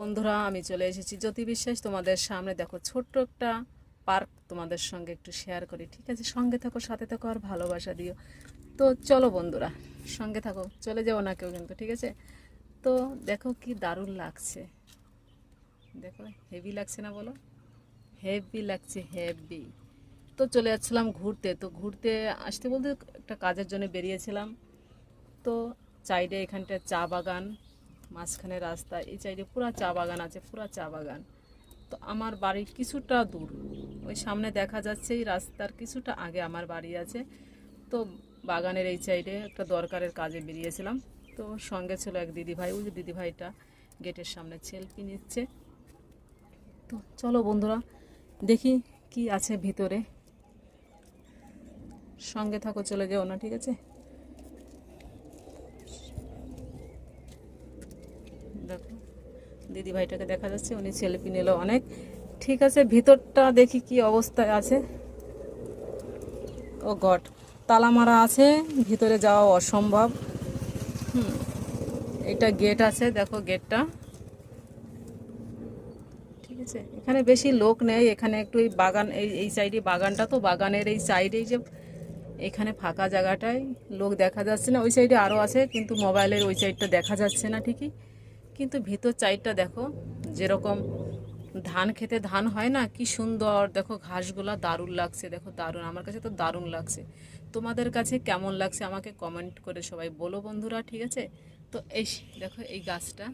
বন্ধুরা, আমি চলে এসেছি জ্যোতি বিশ্বাস তোমাদের সামনে। দেখো, ছোট্ট একটা পার্ক তোমাদের সঙ্গে একটু শেয়ার করি, ঠিক আছে? সঙ্গে থাকো, সাথে থাকো, আর ভালোবাসা দিও। তো চলো বন্ধুরা, সঙ্গে থাকো, চলে যাও না কেউ কিন্তু, ঠিক আছে? তো দেখো কি দারুণ লাগছে, দেখো হেভি লাগছে না বলো? হেভি লাগছে, হেভি। তো চলে যাচ্ছিলাম ঘুরতে, তো ঘুরতে আসতে বলতে একটা কাজের জন্য বেরিয়েছিলাম। তো সাইডে এখানটা চা বাগান, মাঝখানে রাস্তা, এই সাইডে পুরা চা বাগান আছে, পুরা চা বাগান। তো আমার বাড়ি কিছুটা দূর, ওই সামনে দেখা যাচ্ছে, এই রাস্তার কিছুটা আগে আমার বাড়ি আছে। তো বাগানের এই সাইডে একটা দরকারের কাজে বেরিয়েছিলাম। তো সঙ্গে ছিল এক দিদিভাই, ওই যে দিদিভাইটা গেটের সামনে সেলফি নিচ্ছে। তো চলো বন্ধুরা, দেখি কি আছে ভিতরে। সঙ্গে থাকো, চলে যেও না, ঠিক আছে? দেখো দিদিভাইটাকে দেখা যাচ্ছে, উনি সেলফি নিল অনেক। ঠিক আছে, ভিতরটা দেখি কি অবস্থায় আছে। ও গড, তালা মারা আছে, ভিতরে যাওয়া অসম্ভব। এটা গেট আছে, দেখো গেটটা, ঠিক আছে? এখানে বেশি লোক নেই, এখানে একটু এই বাগান, এই সাইডে বাগানটা, তো বাগানের এই সাইডেই যে এখানে ফাঁকা জায়গাটায় লোক দেখা যাচ্ছে না। ওই সাইডে আরও আছে, কিন্তু মোবাইলের ওই সাইডটা দেখা যাচ্ছে না ঠিকই। কিন্তু ভিতর সাইডটা দেখো, যেরকম ধান খেতে ধান হয় না, কি সুন্দর দেখো, ঘাসগুলা দারুণ লাগছে, দেখো দারুণ, আমার কাছে তো দারুণ লাগছে। তোমাদের কাছে কেমন লাগছে আমাকে কমেন্ট করে সবাই বলো বন্ধুরা, ঠিক আছে? তো এই দেখো এই গাছটা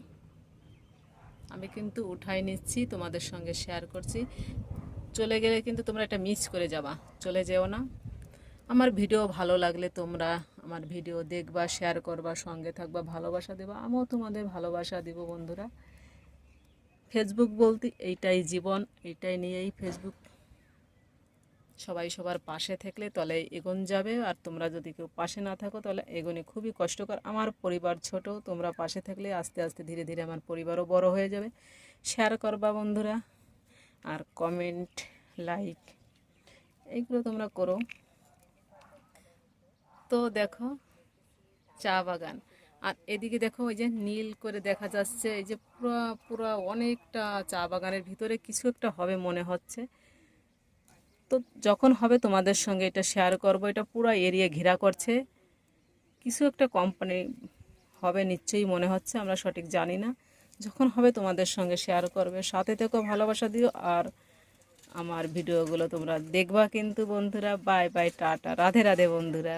আমি কিন্তু উঠাই নিচ্ছি, তোমাদের সঙ্গে শেয়ার করছি। চলে গেলে কিন্তু তোমরা এটা মিস করে যাবা, চলে যেও না। আমার ভিডিও ভালো লাগলে তোমরা আমার ভিডিও দেখবা, শেয়ার করবা, সঙ্গে থাকবা, ভালোবাসা দেবা, আমিও তোমাদের ভালোবাসা দিব বন্ধুরা। ফেসবুক বলতে এইটাই জীবন, এইটাই নিয়েই ফেসবুক। সবাই সবার পাশে থাকলে তাহলে এগোন যাবে, আর তোমরা যদি কেউ পাশে না থাকো তাহলে এগোনে খুবই কষ্টকর। আমার পরিবার ছোট, তোমরা পাশে থাকলে আস্তে আস্তে ধীরে ধীরে আমার পরিবারও বড় হয়ে যাবে। শেয়ার করবা বন্ধুরা, আর কমেন্ট, লাইক, এইগুলো তোমরা করো। তো দেখো চা বাগান, আর এদিকে দেখো ওই যে নীল করে দেখা যাচ্ছে, এই যে পুরা পুরা অনেকটা চা বাগানের ভিতরে কিছু একটা হবে মনে হচ্ছে। তো যখন হবে তোমাদের সঙ্গে এটা শেয়ার করব। এটা পুরো এরিয়া ঘেরা করছে, কিছু একটা কোম্পানি হবে নিশ্চয়ই মনে হচ্ছে, আমরা সঠিক জানি না। যখন হবে তোমাদের সঙ্গে শেয়ার করবে, সাথে থেকো, ভালোবাসা দিও, আর আমার ভিডিওগুলো তোমরা দেখবা কিন্তু বন্ধুরা। Bye bye, tata, Radhe Radhe বন্ধুরা।